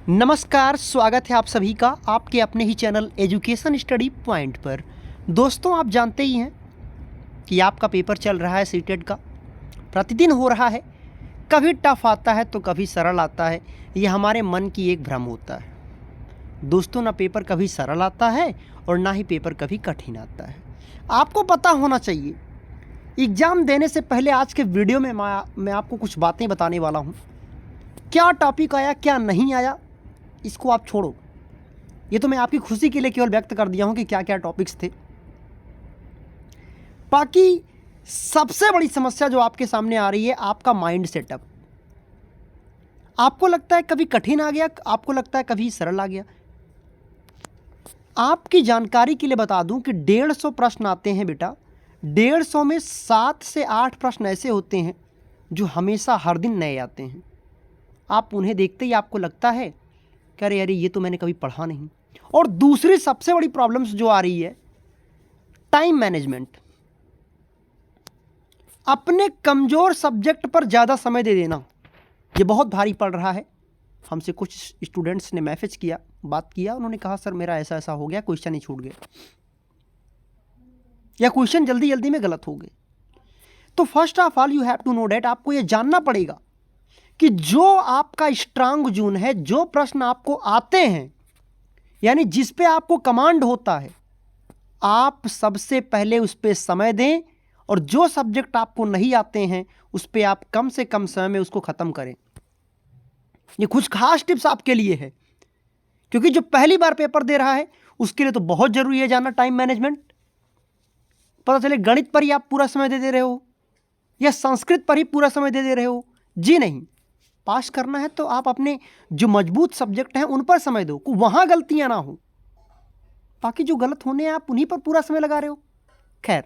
नमस्कार, स्वागत है आप सभी का आपके अपने ही चैनल एजुकेशन स्टडी पॉइंट पर। दोस्तों, आप जानते ही हैं कि आपका पेपर चल रहा है सीटेट का, प्रतिदिन हो रहा है। कभी टफ आता है तो कभी सरल आता है। ये हमारे मन की एक भ्रम होता है दोस्तों। ना पेपर कभी सरल आता है और ना ही पेपर कभी कठिन आता है। आपको पता होना चाहिए, एग्ज़ाम देने से पहले आज के वीडियो में मैं आपको कुछ बातें बताने वाला हूँ। क्या टॉपिक आया, क्या नहीं आया, इसको आप छोड़ो। ये तो मैं आपकी खुशी के लिए केवल व्यक्त कर दिया हूं कि क्या क्या टॉपिक्स थे। बाकी सबसे बड़ी समस्या जो आपके सामने आ रही है, आपका माइंड सेटअप। आपको लगता है कभी कठिन आ गया, आपको लगता है कभी सरल आ गया। आपकी जानकारी के लिए बता दूं कि 150 प्रश्न आते हैं बेटा। 150 में 7 से 8 प्रश्न ऐसे होते हैं जो हमेशा हर दिन नए आते हैं। आप उन्हें देखते ही आपको लगता है कि अरे ये तो मैंने कभी पढ़ा नहीं। और दूसरी सबसे बड़ी प्रॉब्लम्स जो आ रही है, टाइम मैनेजमेंट। अपने कमज़ोर सब्जेक्ट पर ज़्यादा समय दे देना, ये बहुत भारी पड़ रहा है। हमसे कुछ स्टूडेंट्स ने मैसेज किया, बात किया, उन्होंने कहा सर मेरा ऐसा ऐसा हो गया, क्वेश्चन ही छूट गए या क्वेश्चन जल्दी जल्दी में गलत हो गए। तो first of all you have to know that, आपको ये जानना पड़ेगा कि जो आपका स्ट्रांग जोन है, जो प्रश्न आपको आते हैं, यानी जिस पे आपको कमांड होता है, आप सबसे पहले उस पर समय दें। और जो सब्जेक्ट आपको नहीं आते हैं उस पर आप कम से कम समय में उसको ख़त्म करें। ये कुछ खास टिप्स आपके लिए है, क्योंकि जो पहली बार पेपर दे रहा है उसके लिए तो बहुत ज़रूरी है जानना टाइम मैनेजमेंट। पता चले गणित पर ही आप पूरा समय दे रहे हो या संस्कृत पर ही पूरा समय दे रहे हो। जी नहीं, पास करना है तो आप अपने जो मजबूत सब्जेक्ट हैं उन पर समय दो, वहाँ गलतियाँ ना हो। बाकी जो गलत होने हैं आप उन्हीं पर पूरा समय लगा रहे हो। खैर,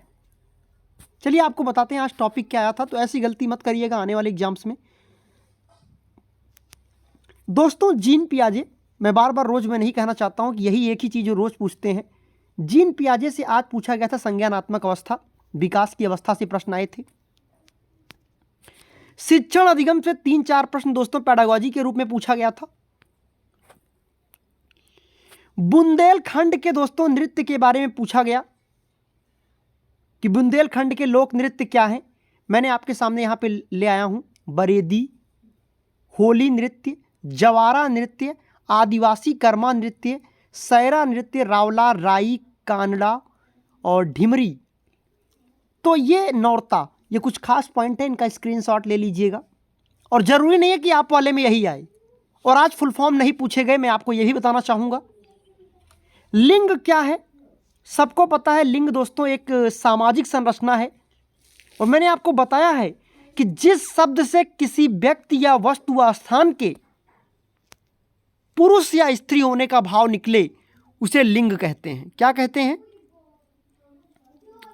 चलिए आपको बताते हैं आज टॉपिक क्या आया था, तो ऐसी गलती मत करिएगा आने वाले एग्जाम्स में। दोस्तों, जीन पियाजे, मैं बार बार रोज मैं नहीं कहना चाहता हूं कि यही एक ही चीज़ जो रोज पूछते हैं। जीन पियाजे से आज पूछा गया था संज्ञानात्मक अवस्था, विकास की अवस्था से प्रश्न आए थे। शिक्षण अधिगम से 3-4 प्रश्न दोस्तों पेडागोजी के रूप में पूछा गया था। बुंदेलखंड के दोस्तों नृत्य के बारे में पूछा गया कि बुंदेलखंड के लोक नृत्य क्या हैं। मैंने आपके सामने यहाँ पे ले आया हूँ बरेदी, होली नृत्य, जवारा नृत्य, आदिवासी कर्मा नृत्य, सैरा नृत्य, रावला, राई, कानड़ा और ढिमरी। तो ये नौरता, ये कुछ खास पॉइंट है, इनका स्क्रीनशॉट ले लीजिएगा। और ज़रूरी नहीं है कि आप वाले में यही आए। और आज फुल फॉर्म नहीं पूछे गए, मैं आपको यही बताना चाहूँगा। लिंग क्या है, सबको पता है। लिंग दोस्तों एक सामाजिक संरचना है, और मैंने आपको बताया है कि जिस शब्द से किसी व्यक्ति या वस्तु या स्थान के पुरुष या स्त्री होने का भाव निकले उसे लिंग कहते हैं। क्या कहते हैं?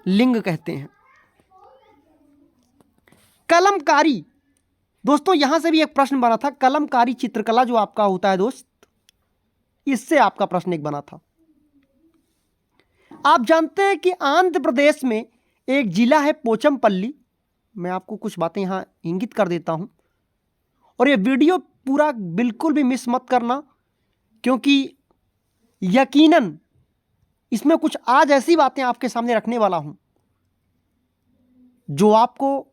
लिंग कहते हैं। कलमकारी, दोस्तों यहां से भी एक प्रश्न बना था। कलमकारी चित्रकला जो आपका होता है दोस्त, इससे आपका प्रश्न एक बना था। आप जानते हैं कि आंध्र प्रदेश में एक जिला है पोचमपल्ली। मैं आपको कुछ बातें यहां इंगित कर देता हूं, और ये वीडियो पूरा बिल्कुल भी मिस मत करना, क्योंकि यकीनन इसमें कुछ आज ऐसी बातें आपके सामने रखने वाला हूं जो आपको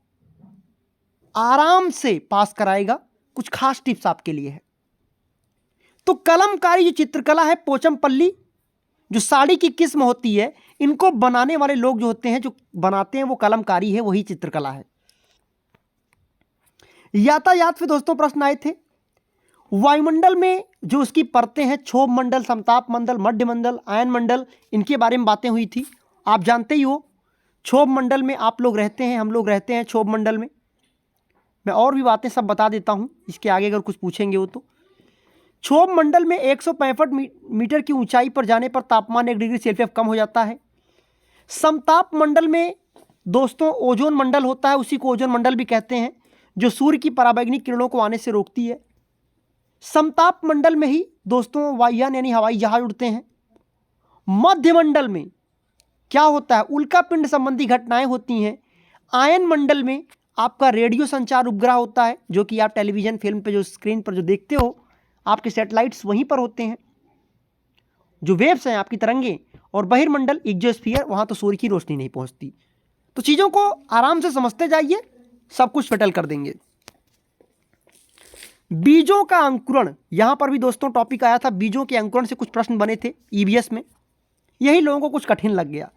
आराम से पास कराएगा। कुछ खास टिप्स आपके लिए है। तो कलमकारी जो चित्रकला है पोचमपल्ली, जो साड़ी की किस्म होती है, इनको बनाने वाले लोग जो होते हैं, जो बनाते हैं वो कलमकारी है, वही चित्रकला है। यातायात पे दोस्तों प्रश्न आए थे। वायुमंडल में जो उसकी परतें हैं, क्षोभ मंडल, समताप मंडल, मध्य मंडल, आयन मंडल, इनके बारे में बातें हुई थी। आप जानते ही हो, क्षोभ मंडल में आप लोग रहते हैं, हम लोग रहते हैं क्षोभ मंडल में। मैं और भी बातें सब बता देता हूं, इसके आगे अगर कुछ पूछेंगे वो। तो क्षोभ मंडल में 165 मीटर की ऊंचाई पर जाने पर तापमान 1 डिग्री सेल्सियस कम हो जाता है। समताप मंडल में दोस्तों ओजोन मंडल होता है, उसी को ओजोन मंडल भी कहते हैं, जो सूर्य की पराबैंगनी किरणों को आने से रोकती है। समताप मंडल में ही दोस्तों वायुयान यानी हवाई जहाज उड़ते हैं। मध्य मंडल में क्या होता है, उल्कापिंड संबंधी घटनाएं होती हैं। आयन मंडल में आपका रेडियो संचार उपग्रह होता है, जो कि आप टेलीविजन फिल्म पे जो स्क्रीन पर जो देखते हो, आपके सैटेलाइट्स वहीं पर होते हैं, जो वेव्स हैं आपकी तरंगें, और बहिर्मंडल इग्जोस्फीयर, वहां तो सूर्य की रोशनी नहीं पहुंचती। तो चीजों को आराम से समझते जाइए, सब कुछ सेटल कर देंगे। बीजों का अंकुरण, यहां पर भी दोस्तों टॉपिक आया था, बीजों के अंकुरण से कुछ प्रश्न बने थे ईवीएस में, यही लोगों को कुछ कठिन लग गया।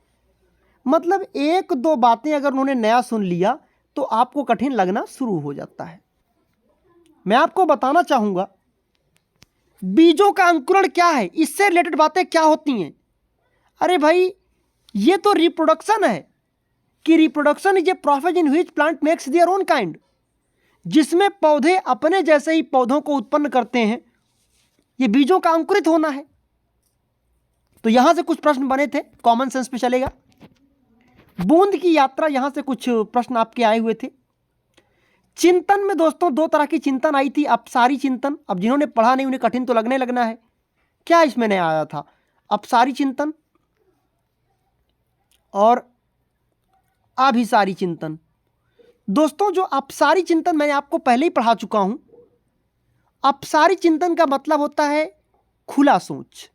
मतलब एक दो बातें अगर उन्होंने नया सुन लिया तो आपको कठिन लगना शुरू हो जाता है। मैं आपको बताना चाहूंगा बीजों का अंकुरण क्या है, इससे रिलेटेड बातें क्या होती हैं। अरे भाई, ये तो रिप्रोडक्शन है कि reproduction is a process in which plant makes their own kind, जिसमें पौधे अपने जैसे ही पौधों को उत्पन्न करते हैं, ये बीजों का अंकुरित होना है। तो यहां से कुछ प्रश्न बने थे, कॉमन सेंस पे चलेगा। बूंद की यात्रा, यहां से कुछ प्रश्न आपके आए हुए थे। चिंतन में दोस्तों दो तरह की चिंतन आई थी, अपसारी चिंतन, अब जिन्होंने पढ़ा नहीं उन्हें कठिन तो लगने लगना है, क्या इसमें नया आया था, अपसारी चिंतन और अभिसारी चिंतन। दोस्तों जो अपसारी चिंतन मैंने आपको पहले ही पढ़ा चुका हूं। अपसारी चिंतन का मतलब होता है खुला सोच,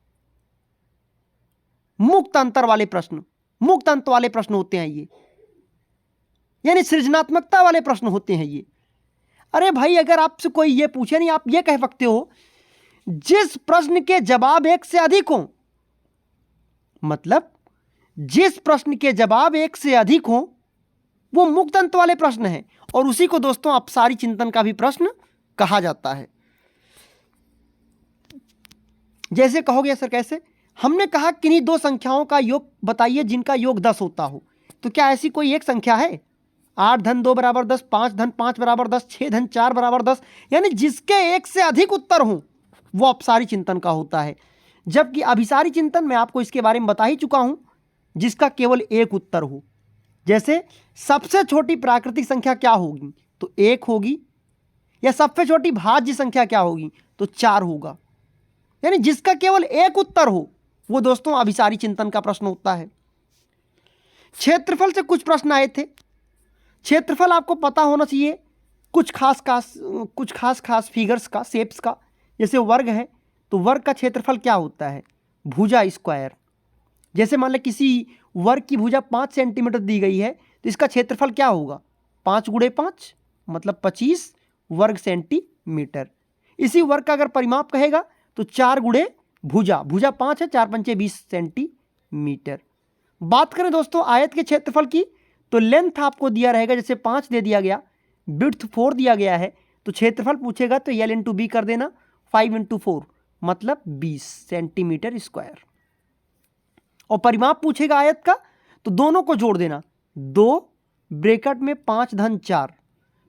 मुक्त अंतर वाले प्रश्न, मुक्त अंत वाले प्रश्न होते हैं ये, यानी सृजनात्मकता वाले प्रश्न होते हैं ये। अरे भाई, अगर आपसे कोई ये पूछे, नहीं आप ये कह सकते हो जिस प्रश्न के जवाब एक से अधिक हो, मतलब जिस प्रश्न के जवाब एक से अधिक हो वो मुक्त अंत वाले प्रश्न है, और उसी को दोस्तों अपसारी चिंतन का भी प्रश्न कहा जाता है। जैसे कहोगे सर कैसे, हमने कहा किन्हीं दो संख्याओं का योग बताइए जिनका योग 10 होता हो। तो क्या ऐसी कोई एक संख्या है? 8 धन 2 बराबर 10, 5 धन 5 बराबर 10, 6 धन 4 बराबर 10, यानी जिसके एक से अधिक उत्तर हो वो अपसारी चिंतन का होता है। जबकि अभिसारी चिंतन मैं आपको इसके बारे में बता ही चुका हूं, जिसका केवल एक उत्तर हो। जैसे सबसे छोटी प्राकृतिक संख्या क्या होगी, तो 1 होगी, या सबसे छोटी भाज्य संख्या क्या होगी, तो 4 होगा, यानी जिसका केवल एक उत्तर हो वो दोस्तों अभिसारी चिंतन का प्रश्न होता है। क्षेत्रफल से कुछ प्रश्न आए थे। क्षेत्रफल आपको पता होना चाहिए कुछ खास फिगर्स का, शेप्स का। जैसे वर्ग है तो वर्ग का क्षेत्रफल क्या होता है, भुजा स्क्वायर। जैसे मान लें किसी वर्ग की भुजा 5 सेंटीमीटर दी गई है तो इसका क्षेत्रफल क्या होगा, 5 गुणे 5 मतलब 25 वर्ग सेंटीमीटर। इसी वर्ग का अगर परिमाप कहेगा तो 4 गुणे भुजा, भुजा 5 है, 4 पंचे 20 सेंटीमीटर। बात करें दोस्तों आयत के क्षेत्रफल की, तो लेंथ आपको दिया रहेगा, जैसे 5 दे दिया गया, विड्थ 4 दिया गया है, तो क्षेत्रफल पूछेगा तो L इंटू बी कर देना, 5 इंटू 4 मतलब 20 सेंटीमीटर स्क्वायर। और परिमाप पूछेगा आयत का तो दोनों को जोड़ देना, 2 ब्रैकेट में 5 धन 4,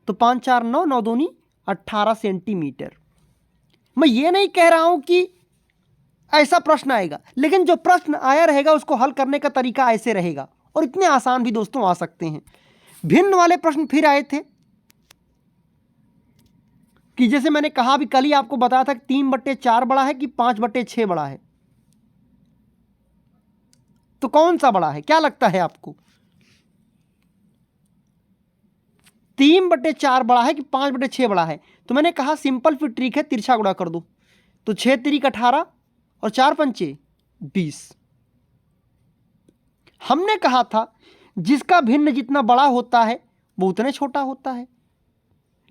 तो 5 4 9, 9 दूनी 18 सेंटीमीटर। मैं ये नहीं कह रहा हूं कि ऐसा प्रश्न आएगा, लेकिन जो प्रश्न आया रहेगा उसको हल करने का तरीका ऐसे रहेगा, और इतने आसान भी दोस्तों आ सकते हैं। भिन्न वाले प्रश्न फिर आए थे कि जैसे मैंने कहा भी, कल ही आपको बताया था कि 3/4 बड़ा है कि 5/6 बड़ा है, तो कौन सा बड़ा है, क्या लगता है आपको? 3/4 बड़ा है कि 5/6 बड़ा है? तो मैंने कहा सिंपल फिर ट्रिक है, तिरछा गुणा कर दो, तो 6 तिरिक 18 और 4 पंचे 20। हमने कहा था जिसका भिन्न जितना बड़ा होता है वो उतने छोटा होता है,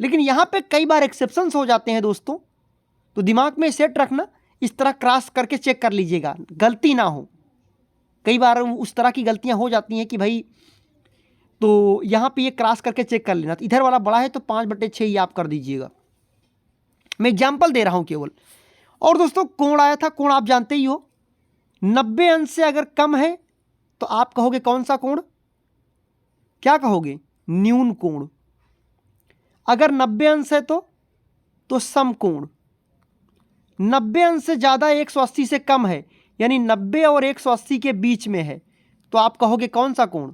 लेकिन यहां पे कई बार एक्सेप्शंस हो जाते हैं दोस्तों, तो दिमाग में सेट रखना, इस तरह क्रॉस करके चेक कर लीजिएगा, गलती ना हो। कई बार उस तरह की गलतियां हो जाती हैं कि भाई, तो यहां पे ये क्रॉस करके चेक कर लेना, तो इधर वाला बड़ा है तो 5/6 ही आप कर दीजिएगा। मैं एग्जाम्पल दे रहा हूं केवल। और दोस्तों कोण आया था, कोण आप जानते ही हो, 90 अंश से अगर कम है तो आप कहोगे कौन सा कोण, क्या कहोगे, न्यून कोण। अगर 90 अंश है तो समकोण। 90 अंश से ज़्यादा 180 से कम है, यानी 90 और 180 के बीच में है, तो आप कहोगे कौन सा कोण,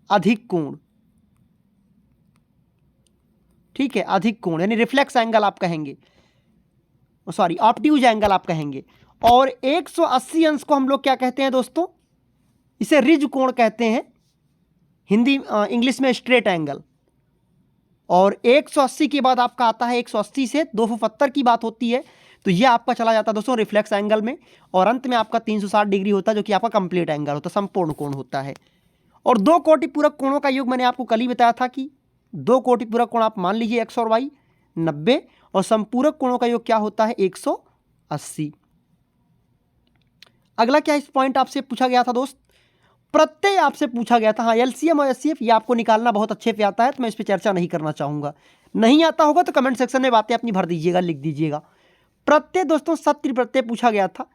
अधिक कोण। ठीक है, अधिक कोण यानी रिफ्लेक्स एंगल आप कहेंगे, सॉरी ऑब्ट्यूज एंगल आप कहेंगे। और 180 अंश को हम लोग क्या कहते हैं दोस्तों, इसे रिज कोण कहते हैं, हिंदी इंग्लिश में स्ट्रेट एंगल। और 180 के बाद आपका आता है 180 से 270 की बात होती है, तो ये आपका चला जाता है दोस्तों रिफ्लेक्स एंगल में, और अंत में आपका 360 डिग्री होता है जो कि आपका कंप्लीट एंगल होता है, संपूर्ण कोण होता है। और 2 कोटि पूरक कोणों का योग मैंने आपको कल ही बताया था कि 2 कोटि पूरक कोण आप मान लीजिए एक्स और वाई 90, और संपूरक कोणों का योग क्या होता है 180। अगला क्या इस पॉइंट आपसे पूछा गया था दोस्त, प्रत्यय आपसे पूछा गया था। हाँ, एलसीएम और एचसीएफ ये आपको निकालना बहुत अच्छे से आता है, तो मैं इस पर चर्चा नहीं करना चाहूंगा। नहीं आता होगा तो कमेंट सेक्शन में बातें अपनी भर दीजिएगा, लिख दीजिएगा। प्रत्यय दोस्तों सत्य प्रत्यय पूछा गया था,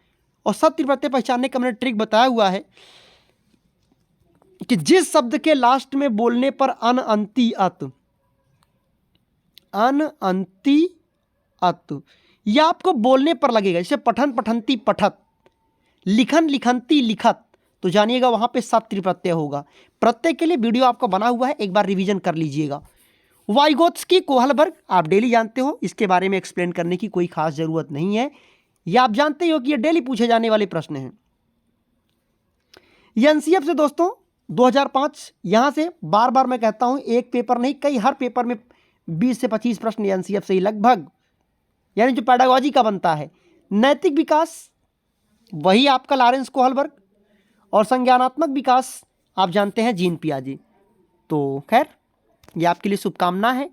और सत्य प्रत्यय पहचानने का मैंने ट्रिक बताया हुआ है कि जिस शब्द के लास्ट में बोलने पर अन अंति अत, अन अंति अत, यह आपको बोलने पर लगेगा। जैसे पठन पठंती पठत, लिखन लिखंती लिखत, तो जानिएगा वहां पे सत्य प्रत्यय होगा। प्रत्यय के लिए वीडियो आपका बना हुआ है, एक बार रिवीजन कर लीजिएगा। वाइगोत्स्की कोहलबर्ग आप डेली जानते हो, इसके बारे में एक्सप्लेन करने की कोई खास जरूरत नहीं है, यह आप जानते हो कि ये डेली पूछे जाने वाले प्रश्न हैं। एनसीएफ से दोस्तों 2005, यहां से बार बार मैं कहता हूं एक पेपर नहीं, कई हर पेपर में 20 से 25 प्रश्न एनसीएफ से ही लगभग, यानी जो पैडागॉजी का बनता है। नैतिक विकास वही आपका लॉरेंस कोहलबर्ग, और संज्ञानात्मक विकास आप जानते हैं जीन पियाजे। तो खैर ये आपके लिए शुभकामना है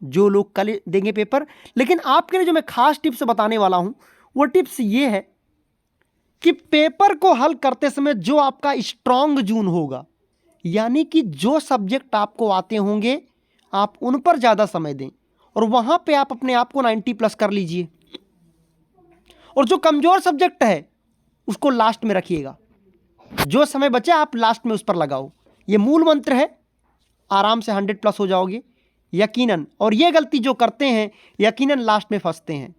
जो लोग कल देंगे पेपर। लेकिन आपके लिए जो मैं खास टिप्स बताने वाला हूं वो टिप्स ये है कि पेपर को हल करते समय जो आपका स्ट्रॉन्ग जून होगा, यानी कि जो सब्जेक्ट आपको आते होंगे आप उन पर ज़्यादा समय दें, और वहां पे आप अपने आप को 90+ कर लीजिए, और जो कमज़ोर सब्जेक्ट है उसको लास्ट में रखिएगा। जो समय बचे आप लास्ट में उस पर लगाओ, ये मूल मंत्र है, आराम से 100+ हो जाओगे यकीनन। और ये गलती जो करते हैं यकीनन लास्ट में फंसते हैं।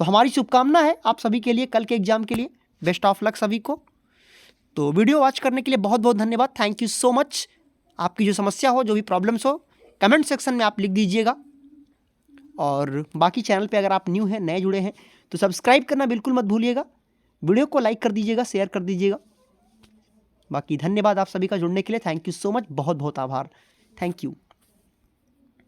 तो हमारी शुभकामना है आप सभी के लिए कल के एग्जाम के लिए, बेस्ट ऑफ लक सभी को। तो वीडियो वॉच करने के लिए बहुत बहुत धन्यवाद, थैंक यू सो मच। आपकी जो समस्या हो, जो भी प्रॉब्लम्स हो, कमेंट सेक्शन में आप लिख दीजिएगा। और बाकी चैनल पे अगर आप न्यू हैं, नए जुड़े हैं, तो सब्सक्राइब करना बिल्कुल मत भूलिएगा, वीडियो को लाइक कर दीजिएगा, शेयर कर दीजिएगा। बाकी धन्यवाद आप सभी का जुड़ने के लिए, थैंक यू सो मच, बहुत बहुत आभार, थैंक यू।